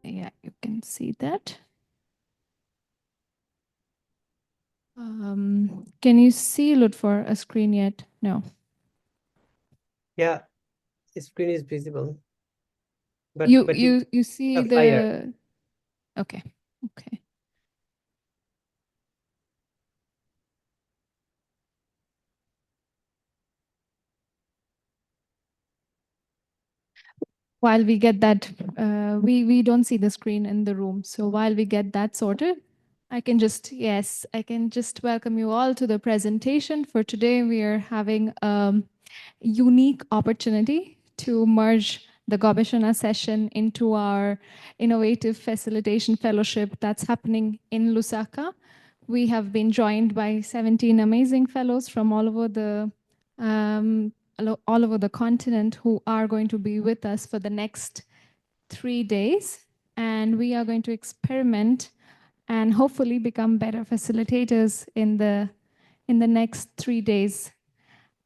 Yeah, you can see that. Can you see Lutfor a screen yet? No. Yeah, the screen is visible. But You see fire. the okay. Okay. While we get that, we don't see the screen in the room. So while we get that sorted, I can just welcome you all to the presentation. For today, we are having a unique opportunity to merge the Gobeshona session into our innovative facilitation fellowship that's happening in Lusaka. We have been joined by 17 amazing fellows from um, all over the continent who are going to be with us for the next 3 days. And we are going to experiment and hopefully become better facilitators in the next 3 days.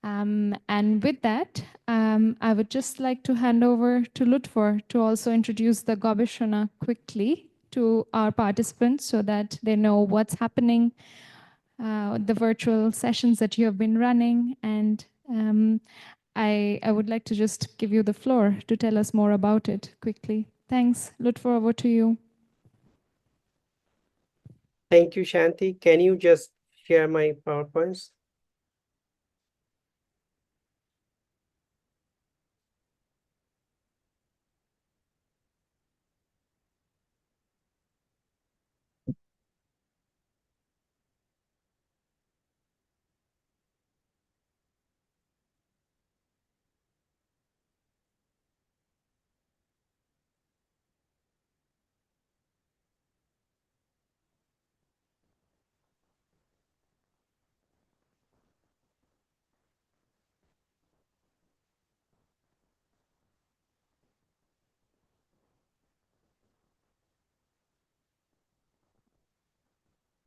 And with that, I would just like to hand over to Lutfor to also introduce the Gobeshona quickly to our participants so that they know what's happening, the virtual sessions that you have been running. And I would like to just give you the floor to tell us more about it quickly. Thanks. Lutfor, over to you. Thank you, Shanti. Can you just share my PowerPoints?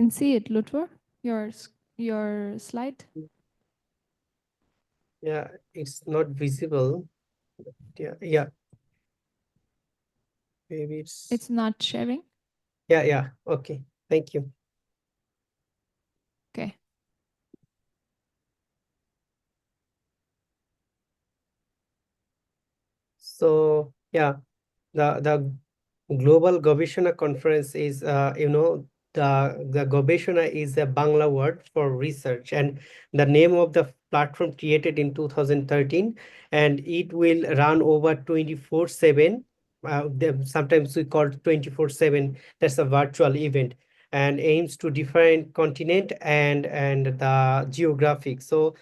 Can see it, Lutfor, your slide. Yeah, it's not visible. Yeah. Maybe It's not sharing. yeah. Okay. Thank you. Okay. So yeah, the Global Gobeshona Conference is the Gobeshona is a Bangla word for research, and the name of the platform created in 2013, and it will run over 24/7. Sometimes we call it 24/7. That's a virtual event and aims to different continent and the geographic. So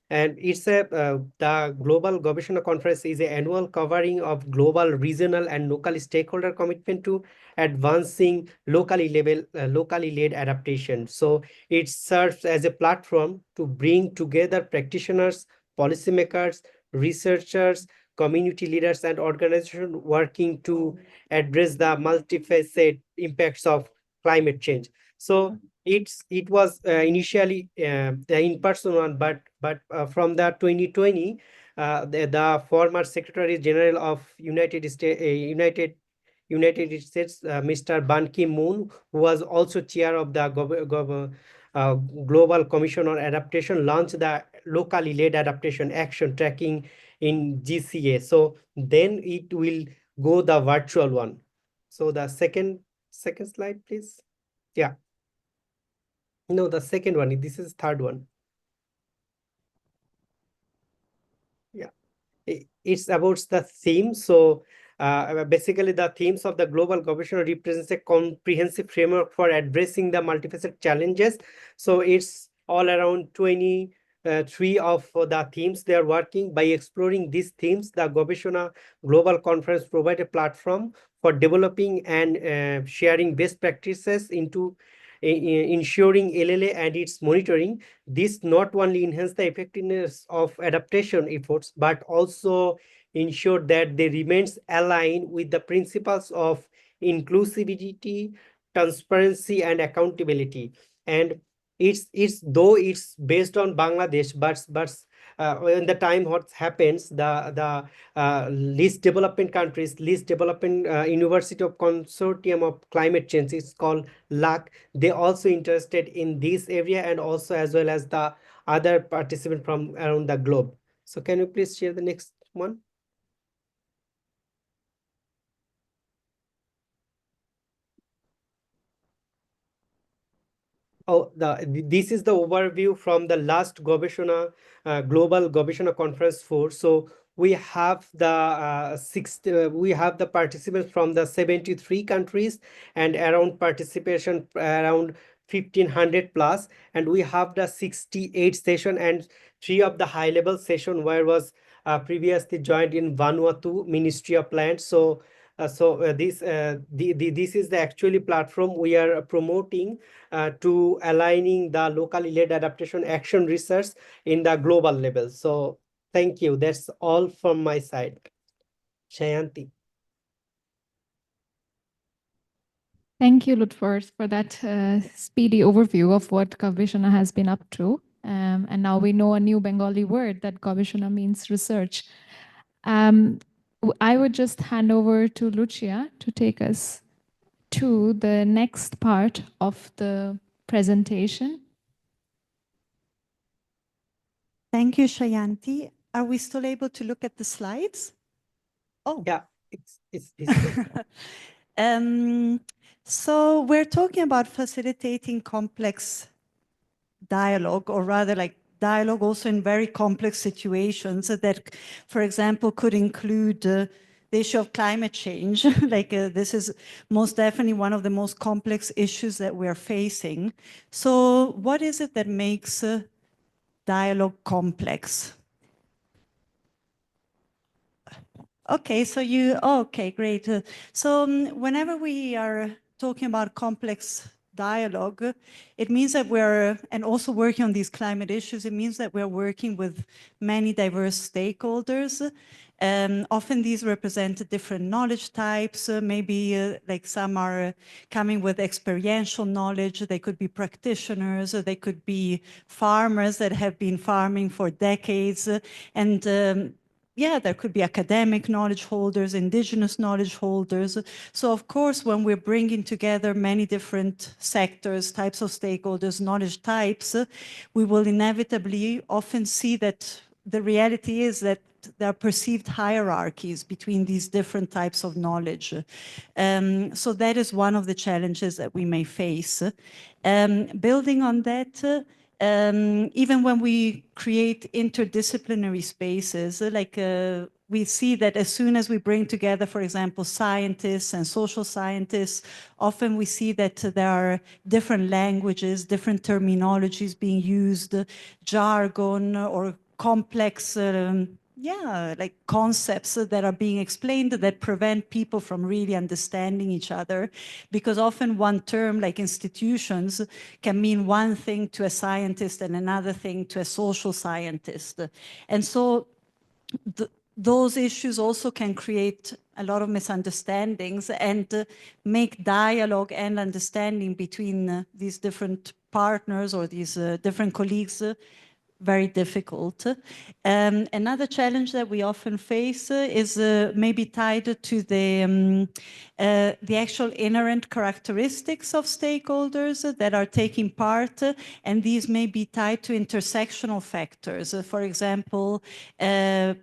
and it's the Global Gobeshona Conference is an annual covering of global, regional, and local stakeholder commitment to advancing locally led adaptation. So it serves as a platform to bring together practitioners, policymakers, researchers, community leaders, and organizations working to address the multifaceted impacts of climate change. So it was initially the in-person one, but from the 2020, the former Secretary General of United States, Mr. Ban Ki-moon, who was also chair of the Global Commission on Adaptation, launched the locally led adaptation action tracking in GCA. So then it will go the virtual one. So the second slide, please. Yeah. No, the second one. This is third one. Yeah. It's about the theme. So basically the themes of the global gobeshona represents a comprehensive framework for addressing the multifaceted challenges. So it's all around 23 of the themes they are working. By exploring these themes, the Gobeshona Global Conference provide a platform for developing and sharing best practices into ensuring LLA and its monitoring. This not only enhance the effectiveness of adaptation efforts, but also ensure that they remains aligned with the principles of inclusivity, transparency, and accountability. And it's though it's based on Bangladesh, but in the time what happens, the least developing countries, least developing University of Consortium of Climate Change, it's called LAC. They also interested in this area, and also as well as the other participants from around the globe. So can you please share the next one? Oh, this is the overview from the last Gobeshona Global Gobeshona Conference 4. So we have the participants from the 73 countries, and around participation around 1500 plus, and we have the 68 session and three of the high level session where was previously joined in Vanuatu Ministry of Land. This is the actually platform we are promoting to aligning the locally led adaptation action research in the global level. So thank you. That's all from my side. Shayanti. Thank you, Lutford, for that speedy overview of what Gobeshona has been up to. And now we know a new Bengali word that Gobeshona means research. I would just hand over to Lucia to take us to the next part of the presentation. Thank you, Shayanti. Are we still able to look at the slides? Oh. Yeah, it's So we're talking about facilitating complex dialogue, or rather like dialogue also in very complex situations that, for example, could include the issue of climate change. This is most definitely one of the most complex issues that we're facing. So what is it that makes dialogue complex? Okay, so okay, great. Whenever we are talking about complex dialogue, it means that and also working on these climate issues, it means that we're working with many diverse stakeholders. Often these represent different knowledge types. Maybe like some are coming with experiential knowledge. They could be practitioners. They could be farmers that have been farming for decades. Yeah, there could be academic knowledge holders, indigenous knowledge holders. So of course, when we're bringing together many different sectors, types of stakeholders, knowledge types, we will inevitably often see that the reality is that there are perceived hierarchies between these different types of knowledge. So that is one of the challenges that we may face. Building on that, even when we create interdisciplinary spaces, we see that as soon as we bring together, for example, scientists and social scientists, often we see that there are different languages, different terminologies being used, jargon or complex concepts that are being explained that prevent people from really understanding each other, because often one term like institutions can mean one thing to a scientist and another thing to a social scientist. And so those issues also can create a lot of misunderstandings and make dialogue and understanding between these different partners or these different colleagues very difficult. Another challenge that we often face is maybe tied to the actual inherent characteristics of stakeholders that are taking part, and these may be tied to intersectional factors. For example,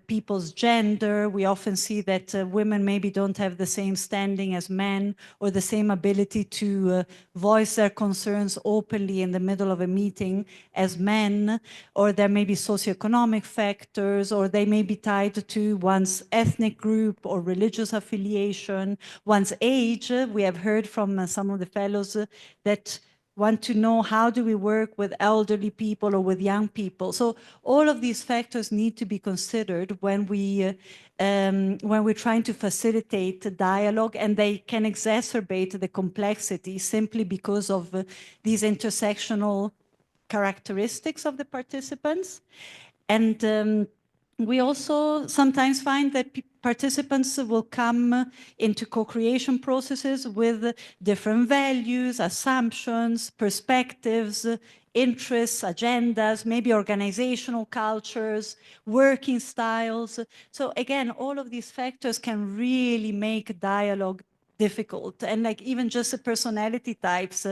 people's gender. We often see that women maybe don't have the same standing as men or the same ability to voice their concerns openly in the middle of a meeting as men, or there may be socioeconomic factors, or they may be tied to one's ethnic group or religious affiliation, one's age. We have heard from some of the fellows that want to know how do we work with elderly people or with young people. So all of these factors need to be considered when we're trying to facilitate dialogue, and they can exacerbate the complexity simply because of these intersectional characteristics of the participants. And we also sometimes find that participants will come into co-creation processes with different values, assumptions, perspectives, interests, agendas, maybe organizational cultures, working styles. So again, all of these factors can really make dialogue difficult. And like even just the personality types,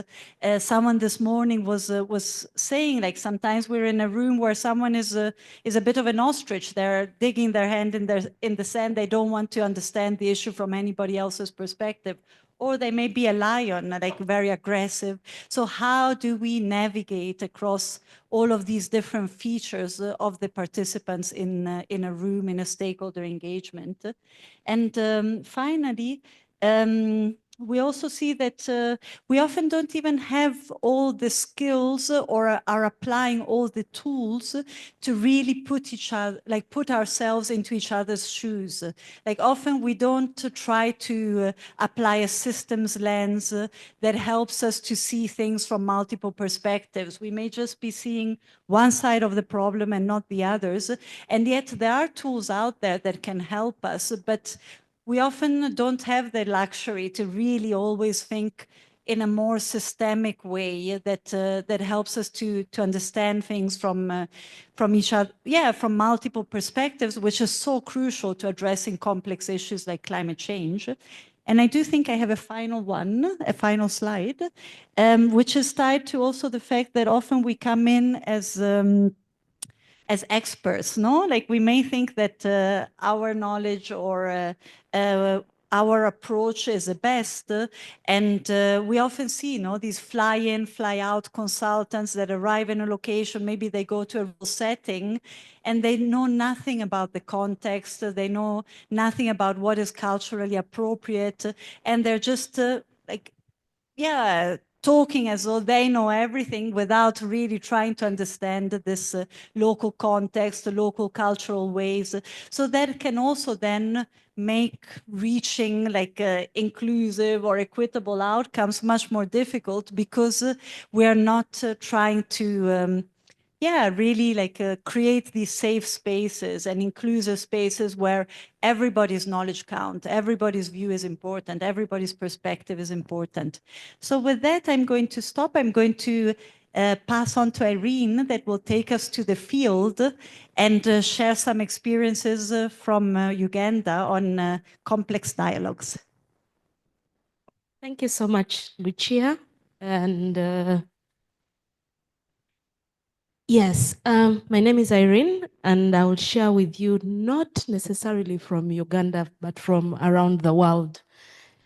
someone this morning was saying, like, sometimes we're in a room where someone is a bit of an ostrich. They're digging their hand in the sand. They don't want to understand the issue from anybody else's perspective. Or they may be a lion, like very aggressive. So how do we navigate across all of these different features of the participants in a room, in a stakeholder engagement? And finally, we also see that we often don't even have all the skills or are applying all the tools to really put ourselves into each other's shoes. Like often we don't try to apply a systems lens that helps us to see things from multiple perspectives. We may just be seeing one side of the problem and not the others. And yet there are tools out there that can help us, but we often don't have the luxury to really always think in a more systemic way that helps us to understand things from each other, from multiple perspectives, which is so crucial to addressing complex issues like climate change. And I do think I have a final slide, which is tied to also the fact that often we come in as experts, no? Like we may think that our knowledge or our approach is the best, and we often see, these fly-in, fly-out consultants that arrive in a location, maybe they go to a rural setting, and they know nothing about the context, they know nothing about what is culturally appropriate, and they're just talking as though they know everything without really trying to understand this local context, the local cultural ways. So that can also then make reaching like inclusive or equitable outcomes much more difficult because we are not trying to really like create these safe spaces and inclusive spaces where everybody's knowledge count, everybody's view is important, everybody's perspective is important. So with that, I'm going to stop. I'm going to pass on to Irene that will take us to the field and share some experiences from Uganda on complex dialogues. Thank you so much, Lucia. And yes, my name is Irene, and I will share with you not necessarily from Uganda, but from around the world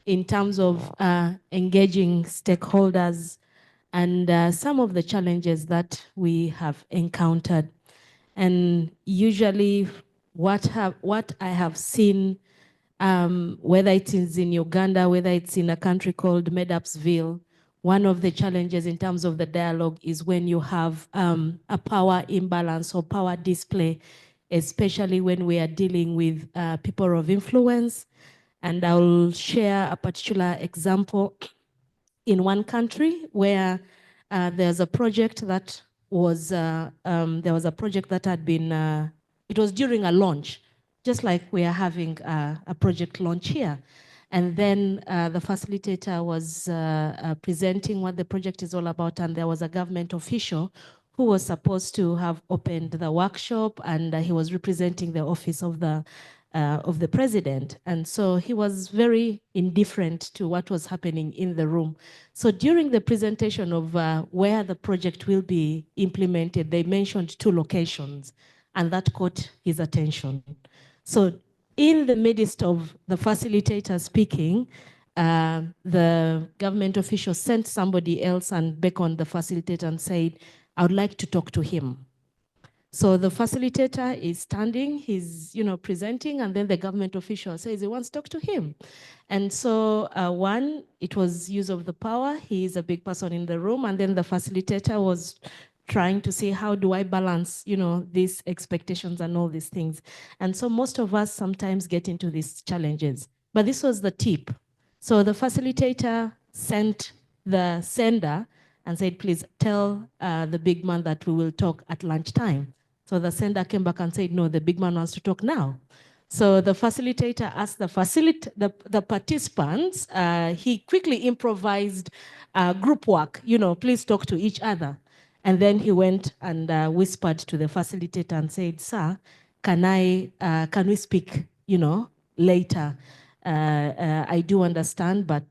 in terms of engaging stakeholders and some of the challenges that we have encountered. And usually what I have seen, whether it is in Uganda, whether it's in a country called Medapsville, one of the challenges in terms of the dialogue is when you have a power imbalance or power display, especially when we are dealing with people of influence. And I'll share a particular example in one country where there's a project that was, there was a project that had been, it was during a launch, just like we are having a project launch here. And then the facilitator was presenting what the project is all about, and there was a government official who was supposed to have opened the workshop, and he was representing the office of the president. And so he was very indifferent to what was happening in the room. So during the presentation of where the project will be implemented, they mentioned 2 locations, and that caught his attention. So in the midst of the facilitator speaking, the government official sent somebody else and beckoned the facilitator and said, I would like to talk to him. So the facilitator is standing, he's presenting, and then the government official says he wants to talk to him. And so one, it was use of the power. He is a big person in the room. And then the facilitator was trying to see, how do I balance, these expectations and all these things. And so most of us sometimes get into these challenges. But this was the tip. So the facilitator sent the sender and said, please tell the big man that we will talk at lunchtime. So the sender came back and said, no, the big man wants to talk now. So the facilitator asked the participants, he quickly improvised group work, please talk to each other. And then he went and whispered to the facilitator and said, "Sir, can we speak, later? I do understand, but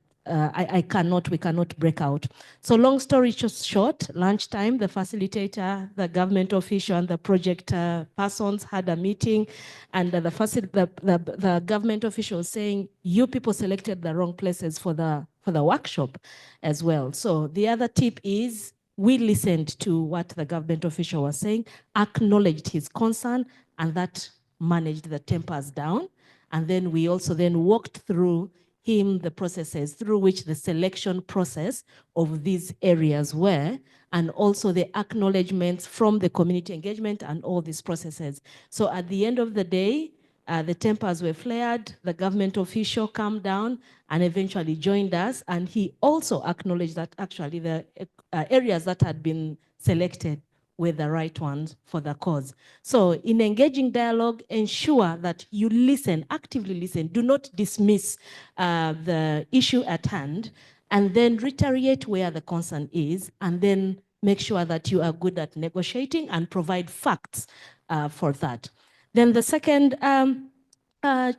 we cannot break out." So long story short, lunchtime, the facilitator, the government official, and the project persons had a meeting, and the government official was saying, "You people selected the wrong places for the workshop as well." So the other tip is, we listened to what the government official was saying, acknowledged his concern, and that managed the tempers down. And then we also then walked through him the processes through which the selection process of these areas were, and also the acknowledgements from the community engagement and all these processes. So at the end of the day, the tempers were flared, the government official calmed down and eventually joined us, and he also acknowledged that actually the areas that had been selected were the right ones for the cause. So in engaging dialogue, ensure that you listen, actively listen, do not dismiss the issue at hand, and then reiterate where the concern is, and then make sure that you are good at negotiating and provide facts for that. Then the second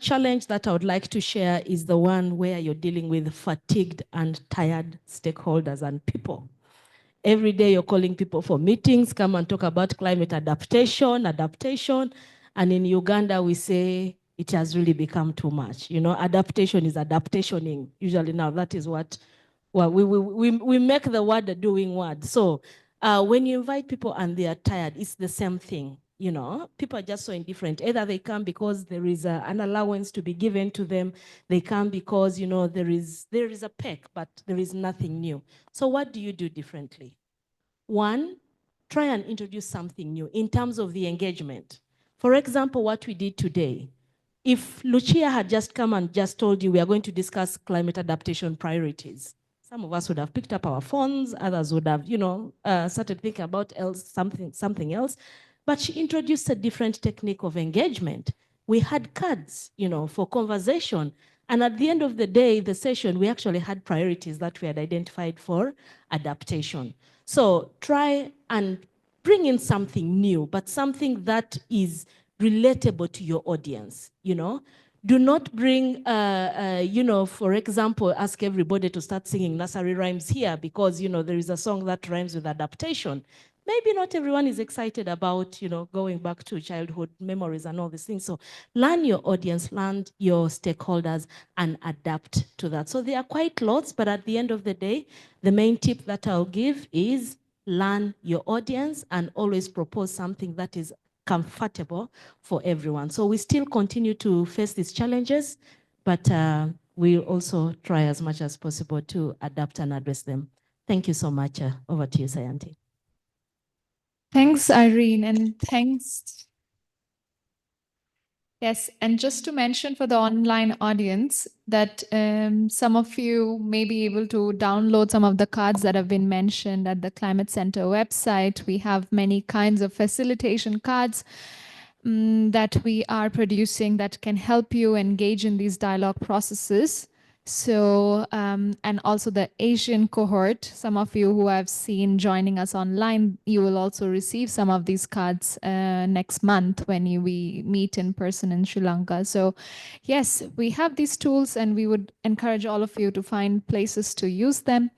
challenge that I would like to share is the one where you're dealing with fatigued and tired stakeholders and people. Every day you're calling people for meetings, come and talk about climate adaptation. And in Uganda, we say it has really become too much. Adaptation is adaptationing. Usually now that is what, well, we make the word a doing word. So when you invite people and they are tired, it's the same thing. People are just so indifferent. Either they come because there is an allowance to be given to them. They come because, there is a peck, but there is nothing new. So what do you do differently? One, try and introduce something new in terms of the engagement. For example, what we did today. If Lucia had just come and just told you we are going to discuss climate adaptation priorities, some of us would have picked up our phones, others would have, started thinking about something else. But she introduced a different technique of engagement. We had cards, for conversation. And at the end of the day, the session, we actually had priorities that we had identified for adaptation. So try and bring in something new, but something that is relatable to your audience, Do not bring, for example, ask everybody to start singing nursery rhymes here because, there is a song that rhymes with adaptation. Maybe not everyone is excited about, going back to childhood memories and all these things. So learn your audience, learn your stakeholders, and adapt to that. So there are quite lots, but at the end of the day, the main tip that I'll give is learn your audience and always propose something that is comfortable for everyone. So we still continue to face these challenges, but we'll also try as much as possible to adapt and address them. Thank you so much. Over to you, Sayanti. Thanks, Irene, and thanks. Yes, and just to mention for the online audience that some of you may be able to download some of the cards that have been mentioned at the Climate Center website. We have many kinds of facilitation cards that we are producing that can help you engage in these dialogue processes. So, and also the Asian cohort, some of you who I've seen joining us online, you will also receive some of these cards next month when we meet in person in Sri Lanka. So yes, we have these tools and we would encourage all of you to find places to use them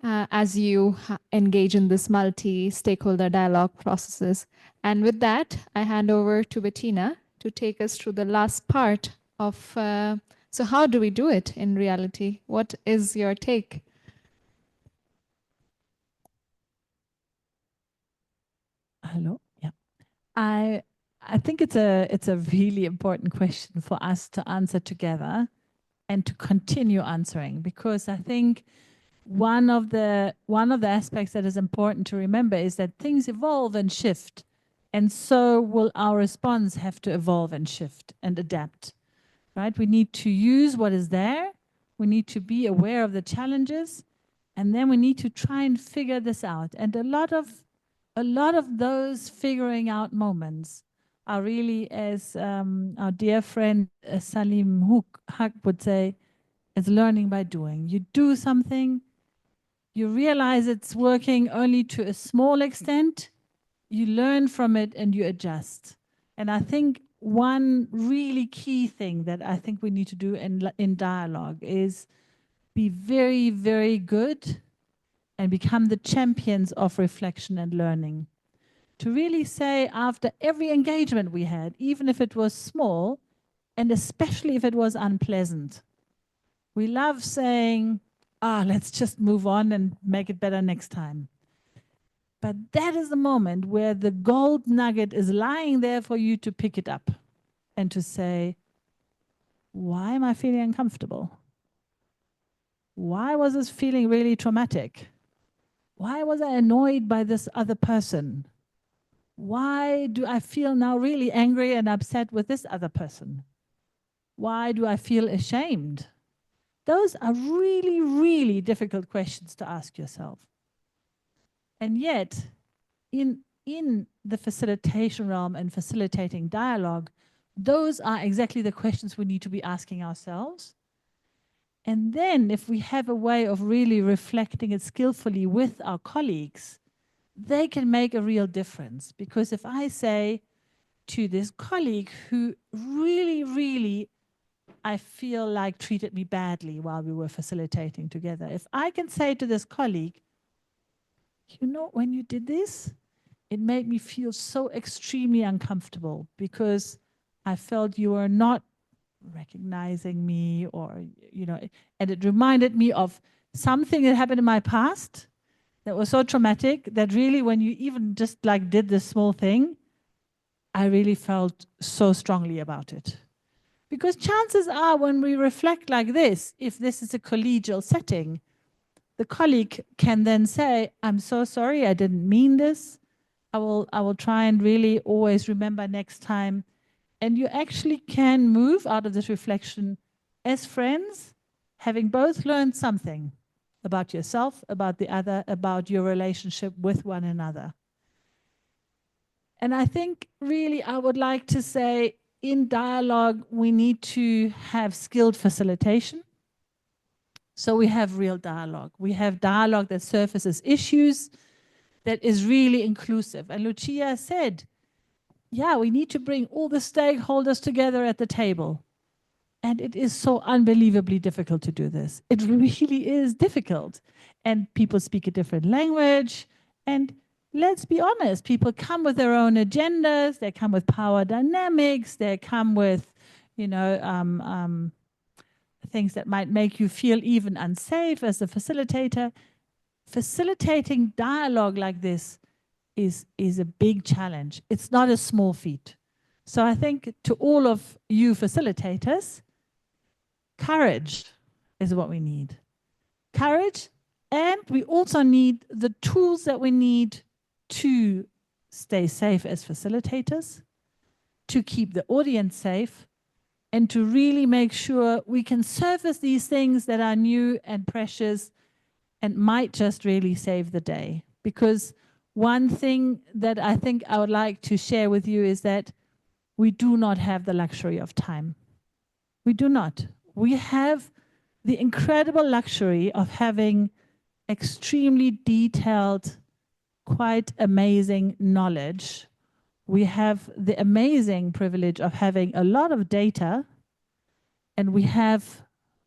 as you engage in this multi-stakeholder dialogue processes. And with that, I hand over to Bettina to take us through the last part of so how do we do it in reality? What is your take? Hello. Yeah. I think it's a really important question for us to answer together and to continue answering, because I think one of the aspects that is important to remember is that things evolve and shift, and so will our response have to evolve and shift and adapt. Right? We need to use what is there. We need to be aware of the challenges, and then we need to try and figure this out. And a lot of those figuring out moments are really, as our dear friend Salim Haq would say, it's learning by doing. You do something, You realize it's working only to a small extent. You learn from it and you adjust. And I think one really key thing that I think we need to do in dialogue is be very, very good and become the champions of reflection and learning. To really say after every engagement we had, even if it was small, and especially if it was unpleasant, we love saying, let's just move on and make it better next time. But that is the moment where the gold nugget is lying there for you to pick it up and to say, why am I feeling uncomfortable? Why was this feeling really traumatic? Why was I annoyed by this other person? Why do I feel now really angry and upset with this other person? Why do I feel ashamed? Those are really, really difficult questions to ask yourself. And yet, in the facilitation realm and facilitating dialogue, those are exactly the questions we need to be asking ourselves. And then if we have a way of really reflecting it skillfully with our colleagues, they can make a real difference. Because if I say to this colleague who really, really, I feel like treated me badly while we were facilitating together, if I can say to this colleague, you know, when you did this, it made me feel so extremely uncomfortable because I felt you were not recognizing me, or, you know, and it reminded me of something that happened in my past that was so traumatic that really when you even just like did this small thing, I really felt so strongly about it. Because chances are when we reflect like this, if this is a collegial setting, the colleague can then say, I'm so sorry, I didn't mean this. I will try and really always remember next time. And you actually can move out of this reflection as friends, having both learned something about yourself, about the other, about your relationship with one another. And I think really I would like to say in dialogue, we need to have skilled facilitation. So we have real dialogue. We have dialogue that surfaces issues, that is really inclusive. And Lucia said, yeah, we need to bring all the stakeholders together at the table. And it is so unbelievably difficult to do this. It really is difficult. And people speak a different language. And let's be honest, people come with their own agendas. They come with power dynamics. They come with, you know, things that might make you feel even unsafe as a facilitator. Facilitating dialogue like this is a big challenge. It's not a small feat. So I think to all of you facilitators, courage is what we need. Courage, and we also need the tools that we need to stay safe as facilitators, to keep the audience safe, and to really make sure we can surface these things that are new and precious and might just really save the day. Because one thing that I think I would like to share with you is that we do not have the luxury of time. We do not. We have the incredible luxury of having extremely detailed, quite amazing knowledge. We have the amazing privilege of having a lot of data, and we have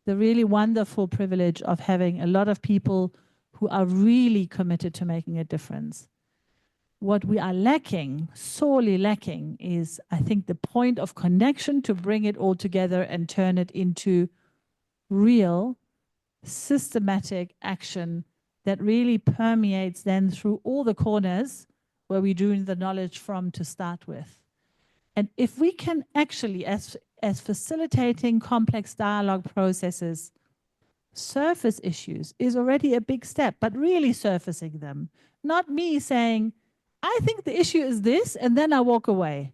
the really wonderful privilege of having a lot of people who are really committed to making a difference. What we are lacking, sorely lacking, is, I think, the point of connection to bring it all together and turn it into real, systematic action that really permeates then through all the corners where we're doing the knowledge from to start with. And if we can actually, as facilitating complex dialogue processes, surface issues is already a big step, but really surfacing them. Not me saying, I think the issue is this, and then I walk away.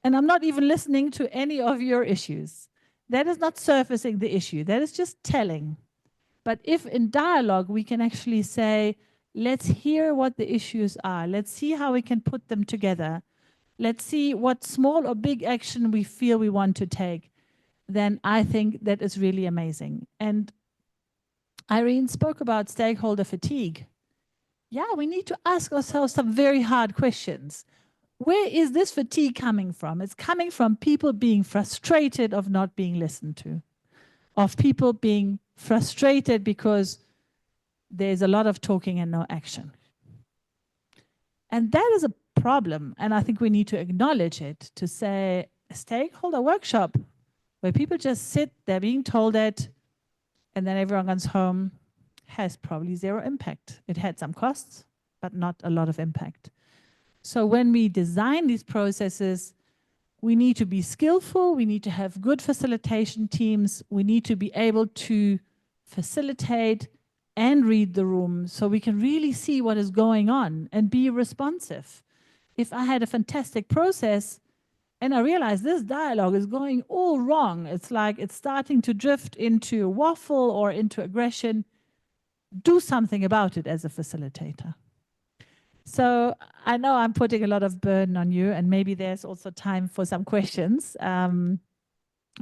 And I'm not even listening to any of your issues. That is not surfacing the issue. That is just telling. But if in dialogue we can actually say, let's hear what the issues are. Let's see how we can put them together. Let's see what small or big action we feel we want to take. Then I think that is really amazing. And Irene spoke about stakeholder fatigue. Yeah, we need to ask ourselves some very hard questions. Where is this fatigue coming from? It's coming from people being frustrated of not being listened to, of people being frustrated because there's a lot of talking and no action. And that is a problem. And I think we need to acknowledge it, to say a stakeholder workshop where people just sit, they're being told it, and then everyone goes home, has probably zero impact. It had some costs, but not a lot of impact. So when we design these processes, we need to be skillful, we need to have good facilitation teams, we need to be able to facilitate and read the room so we can really see what is going on and be responsive. If I had a fantastic process and I realize this dialogue is going all wrong, it's like it's starting to drift into waffle or into aggression, do something about it as a facilitator. So I know I'm putting a lot of burden on you, and maybe there's also time for some questions.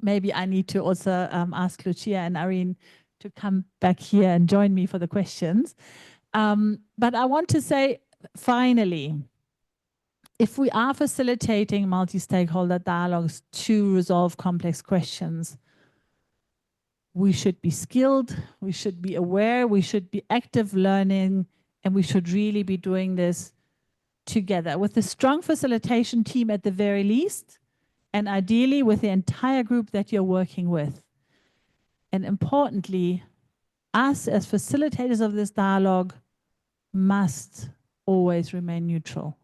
Maybe I need to also ask Lucia and Irene to come back here and join me for the questions. But I want to say, finally, if we are facilitating multi-stakeholder dialogues to resolve complex questions, we should be skilled, we should be aware, we should be active learning, and we should really be doing this together with a strong facilitation team at the very least, and ideally with the entire group that you're working with. And importantly, us as facilitators of this dialogue must always remain neutral.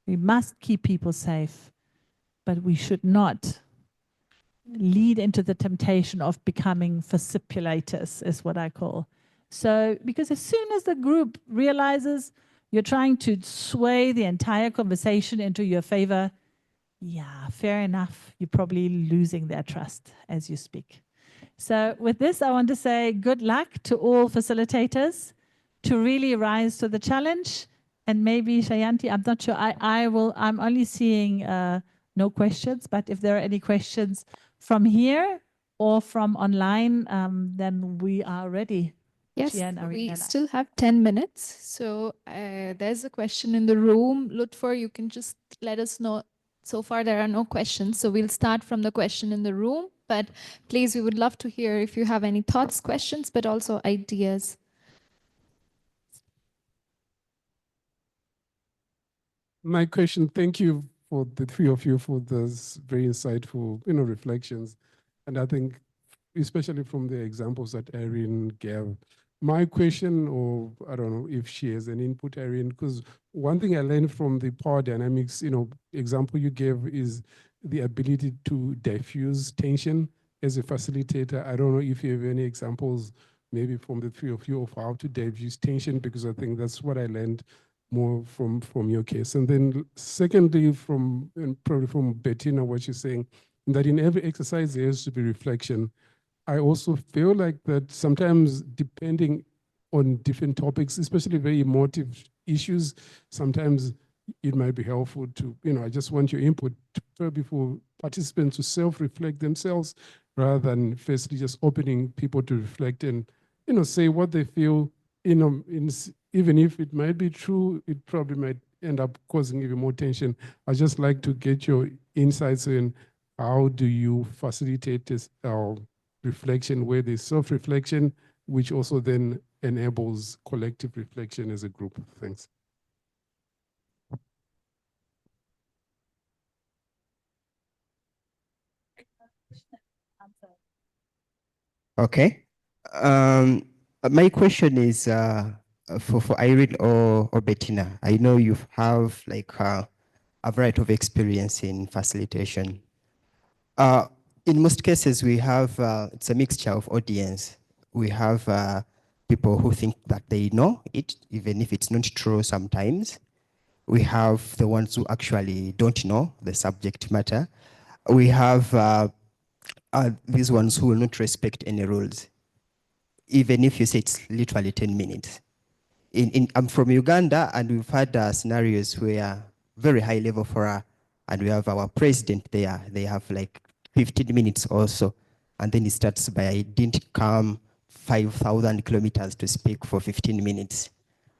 We must keep people safe, but we should not lead into the temptation of becoming facipulators, is what I call. So, because as soon as the group realizes you're trying to sway the entire conversation into your favor, yeah, fair enough, you're probably losing their trust as you speak. So with this, I want to say good luck to all facilitators to really rise to the challenge. And maybe Shayanti, I'm not sure, I'm only seeing no questions, but if there are any questions from here or from online, then we are ready. Yes, Gian, Irene, we and I. still have 10 minutes. So there's a question in the room. Lutfer, you can just let us know. So far, there are no questions. So we'll start from the question in the room. But please, we would love to hear if you have any thoughts, questions, but also ideas. My question, thank you for the three of you for this very insightful, reflections. And I think, especially from the examples that Irene gave, my question, or I don't know if she has an input, Irene, because one thing I learned from the power dynamics, example you gave is the ability to diffuse tension as a facilitator. I don't know if you have any examples, maybe from the three of you, of how to diffuse tension, because I think that's what I learned more from your case. And then secondly, probably from Bettina, what she's saying, that in every exercise there has to be reflection. I also feel like that sometimes, depending on different topics, especially very emotive issues, sometimes it might be helpful to, I just want your input probably for participants to self-reflect themselves rather than firstly just opening people to reflect and, say what they feel, even if it might be true, it probably might end up causing even more tension. I'd just like to get your insights in how do you facilitate this reflection where there's self-reflection, which also then enables collective reflection as a group. Thanks. Okay. My question is for Irene or Bettina. I know you have like a variety of experience in facilitation. In most cases, we have, it's a mixture of audience. We have people who think that they know it, even if it's not true sometimes. We have the ones who actually don't know the subject matter. We have these ones who will not respect any rules, even if you say it's literally 10 minutes. I'm from Uganda, and we've had scenarios where very high level fora, and we have our president there. They have like 15 minutes also, and then it starts by, I didn't come 5,000 kilometers to speak for 15 minutes.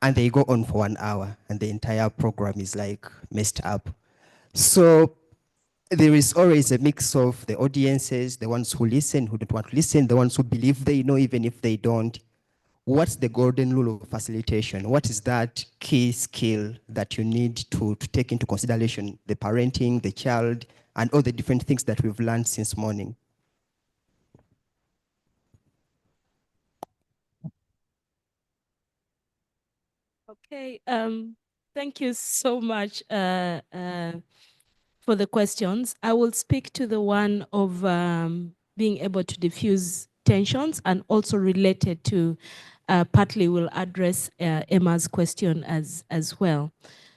And they go on for 1 hour and the entire program is like messed up. So there is always a mix of the audiences, the ones who listen, who don't want to listen, the ones who believe they know even if they don't. What's the golden rule of facilitation? What is that key skill that you need to take into consideration the parenting, the child, and all the different things that we've learned since morning? Okay, thank you so much for the questions. I will speak to the one of being able to diffuse tensions, and also related to, partly will address Emma's question as well.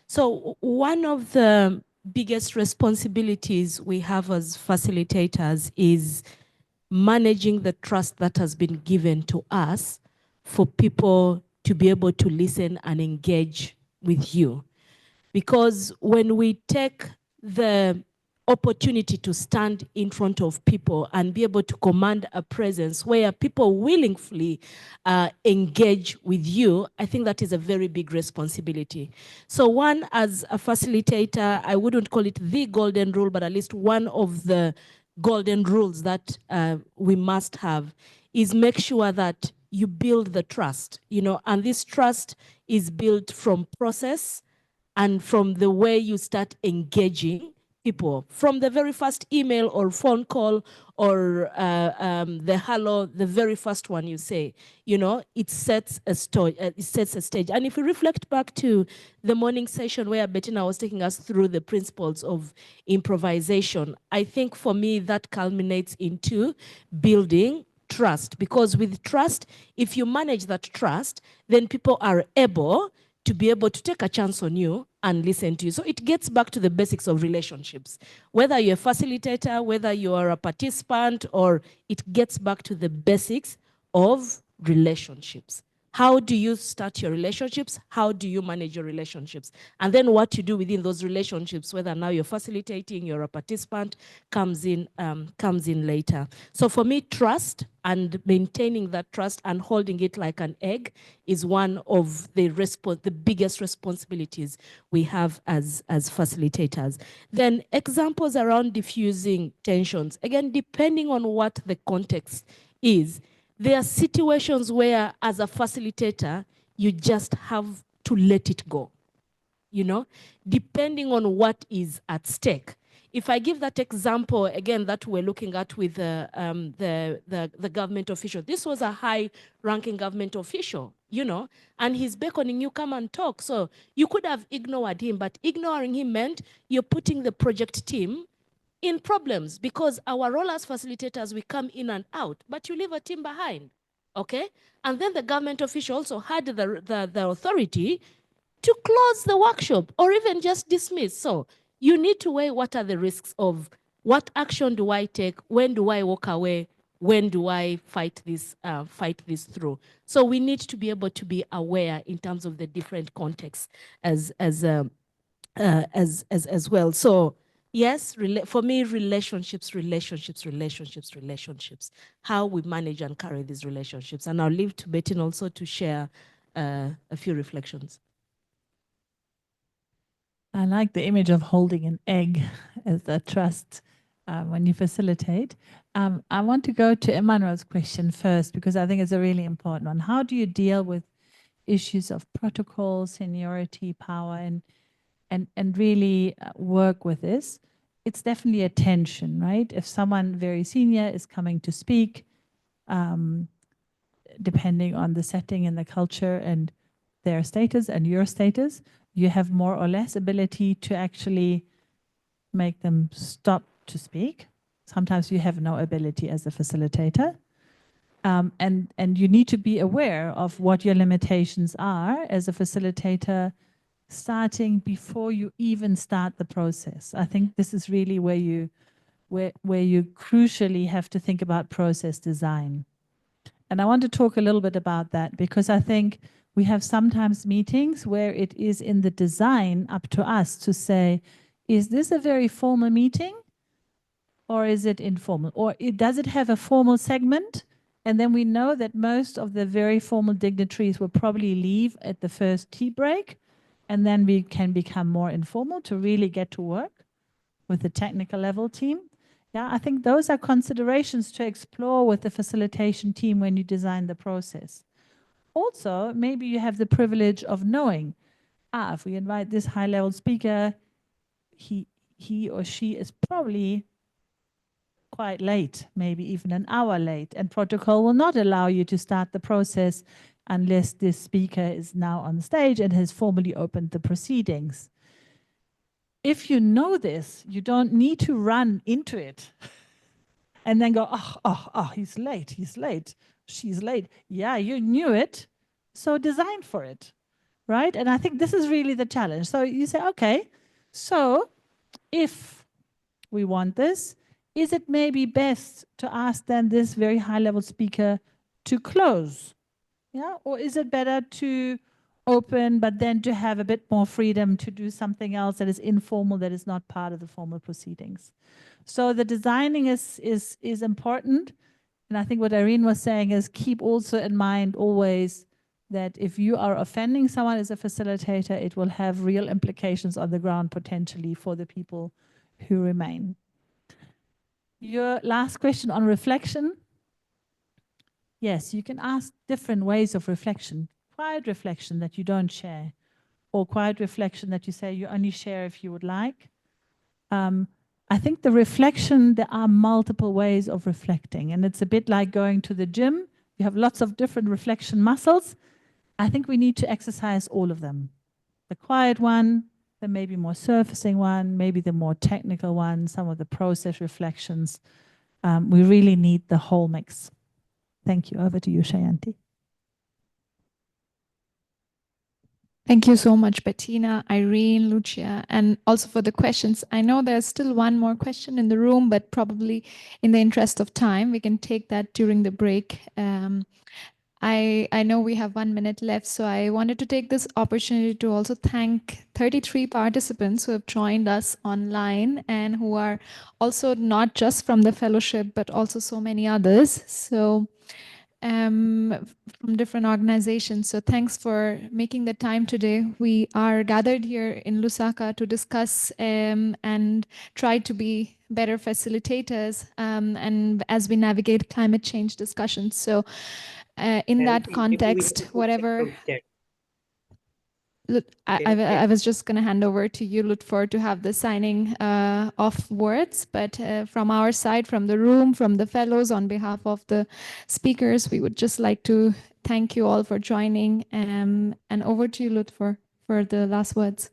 So one of the biggest responsibilities we have as facilitators is managing the trust that has been given to us for people to be able to listen and engage with you. Because when we take the opportunity to stand in front of people and be able to command a presence where people willingly engage with you, I think that is a very big responsibility. So one, as a facilitator, I wouldn't call it the golden rule, but at least one of the golden rules that we must have is make sure that you build the trust, you know, and this trust is built from process and from the way you start engaging people, from the very first email or phone call or the hello, the very first one you say, you know, it sets a stage. And if we reflect back to the morning session where Bettina was taking us through the principles of improvisation, I think for me that culminates into building trust, because with trust, if you manage that trust, then people are able to be able to take a chance on you and listen to you. So it gets back to the basics of relationships. Whether you're a facilitator, whether you are a participant, or it gets back to the basics of relationships. How do you start your relationships? How do you manage your relationships? And then what you do within those relationships, whether now you're facilitating, you're a participant, comes in later. So for me, trust and maintaining that trust and holding it like an egg is one of the biggest responsibilities we have as facilitators. Then examples around diffusing tensions. Again, depending on what the context is, there are situations where, as a facilitator, you just have to let it go, you know, depending on what is at stake. If I give that example, again, that we're looking at with the government official, this was a high-ranking government official, you know, and he's beckoning you, come and talk. So you could have ignored him, but ignoring him meant you're putting the project team in problems, because our role as facilitators, we come in and out, but you leave a team behind, okay? And then the government official also had the authority to close the workshop or even just dismiss. So you need to weigh what are the risks of what action do I take, when do I walk away, when do I fight this through. So we need to be able to be aware in terms of the different contexts as well. So yes, for me, relationships, how we manage and carry these relationships. And I'll leave to Bettina also to share a few reflections. I like the image of holding an egg as a trust when you facilitate. I want to go to Emmanuel's question first, because I think it's a really important one. How do you deal with issues of protocol, seniority, power, and really work with this? It's definitely a tension, right? If someone very senior is coming to speak, depending on the setting and the culture and their status and your status, you have more or less ability to actually make them stop to speak. Sometimes you have no ability as a facilitator. And you need to be aware of what your limitations are as a facilitator, starting before you even start the process. I think this is really where you crucially have to think about process design. And I want to talk a little bit about that, because I think we have sometimes meetings where it is in the design up to us to say, is this a very formal meeting or is it informal? Or does it have a formal segment And then we know that most of the very formal dignitaries will probably leave at the first tea break. And then we can become more informal to really get to work with the technical level team. Yeah, I think those are considerations to explore with the facilitation team when you design the process. Also, maybe you have the privilege of knowing, if we invite this high level speaker, he or she is probably quite late, maybe even an hour late, and protocol will not allow you to start the process unless this speaker is now on stage and has formally opened the proceedings. If you know this, you don't need to run into it and then go, he's late, she's late. Yeah, you knew it, so design for it, right? And I think this is really the challenge. So you say, okay, so if we want this, is it maybe best to ask then this very high level speaker to close? Yeah, or is it better to open, but then to have a bit more freedom to do something else that is informal, that is not part of the formal proceedings? So the designing is important. And I think what Irene was saying is keep also in mind always that if you are offending someone as a facilitator, it will have real implications on the ground potentially for the people who remain. Your last question on reflection. Yes, you can ask different ways of reflection. Quiet reflection that you don't share, or quiet reflection that you say you only share if you would like. I think the reflection, there are multiple ways of reflecting, and it's a bit like going to the gym. You have lots of different reflection muscles. I think we need to exercise all of them. The quiet one, the maybe more surfacing one, maybe the more technical one, some of the process reflections. We really need the whole mix. Thank you. Over to you, Shayanti. Thank you so much, Bettina, Irene, Lucia, and also for the questions. I know there's still one more question in the room, but probably in the interest of time, we can take that during the break. I know we have 1 minute left, so I wanted to take this opportunity to also thank 33 participants who have joined us online and who are also not just from the fellowship, but also so many others. So from different organizations. So thanks for making the time today. We are gathered here in Lusaka to discuss and try to be better facilitators and as we navigate climate change discussions. So in that context, whatever. Look, I was just going to hand over to you, Lutfor, to have the signing off words. But from our side, from the room, from the fellows, on behalf of the speakers, we would just like to thank you all for joining. And over to you, Lutfor, for the last words.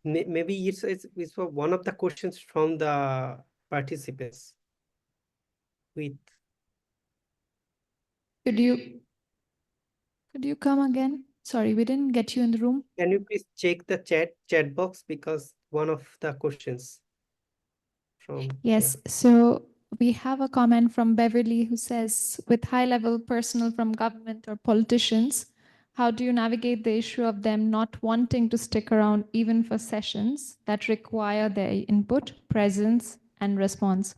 Maybe it's for one of the questions from the participants. Could you come again? Sorry, we didn't get you in the room. Can you please check the chat box, because one of the questions from Yes. So we have a comment from Beverly who says, with high-level personnel from government or politicians, how do you navigate the issue of them not wanting to stick around even for sessions that require their input, presence, and response?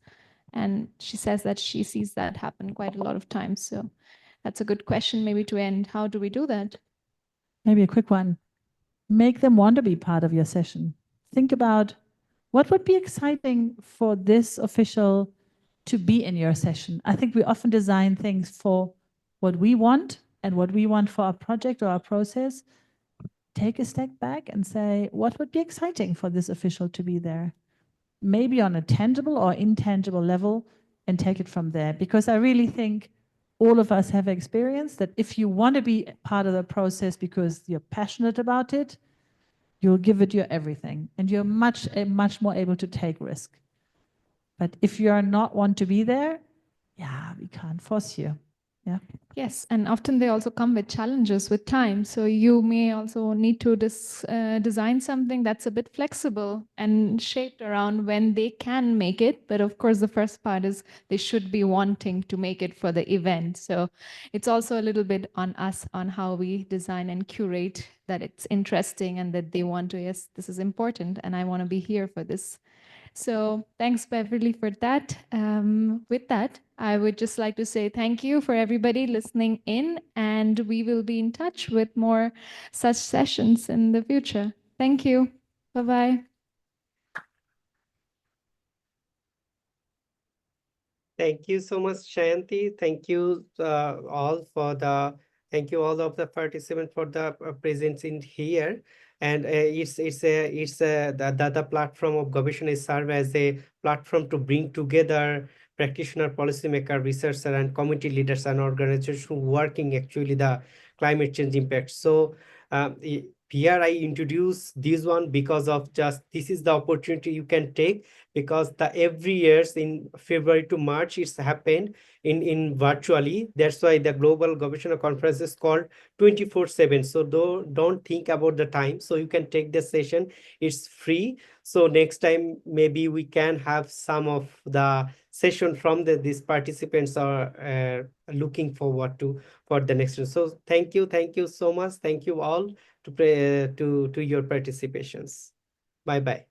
And she says that she sees that happen quite a lot of times. So that's a good question maybe to end. How do we do that? Maybe a quick one. Make them want to be part of your session. Think about what would be exciting for this official to be in your session. I think we often design things for what we want and what we want for our project or our process. Take a step back and say, what would be exciting for this official to be there? Maybe on a tangible or intangible level, and take it from there. Because I really think all of us have experienced that if you want to be part of the process because you're passionate about it, you'll give it your everything, and you're much more able to take risk. But if you are not want to be there, yeah, we can't force you. Yeah. Yes, and often they also come with challenges with time. So you may also need to design something that's a bit flexible and shaped around when they can make it. But of course, the first part is they should be wanting to make it for the event. So it's also a little bit on us on how we design and curate that it's interesting and that they want to, yes, this is important and I want to be here for this So thanks, Beverly, for that. With that, I would just like to say thank you for everybody listening in, and we will be in touch with more such sessions in the future. Thank you. Bye-bye. Thank you so much, Shayanti. Thank you thank you all of the participants for the presence in here. And the platform of Gobeshona is serve as a platform to bring together practitioner, policymaker, researcher, and community leaders and organizations working actually the climate change impact. So here I introduce this one because of just this is the opportunity you can take, because the every years in February to March it's happened in virtually. That's why the global Gobeshona conference is called 24/7. So don't think about the time. So you can take the session. It's free. So next time maybe we can have some of the session from these participants are looking forward to for the next one. So thank you so much. Thank you all to your participations. Bye bye.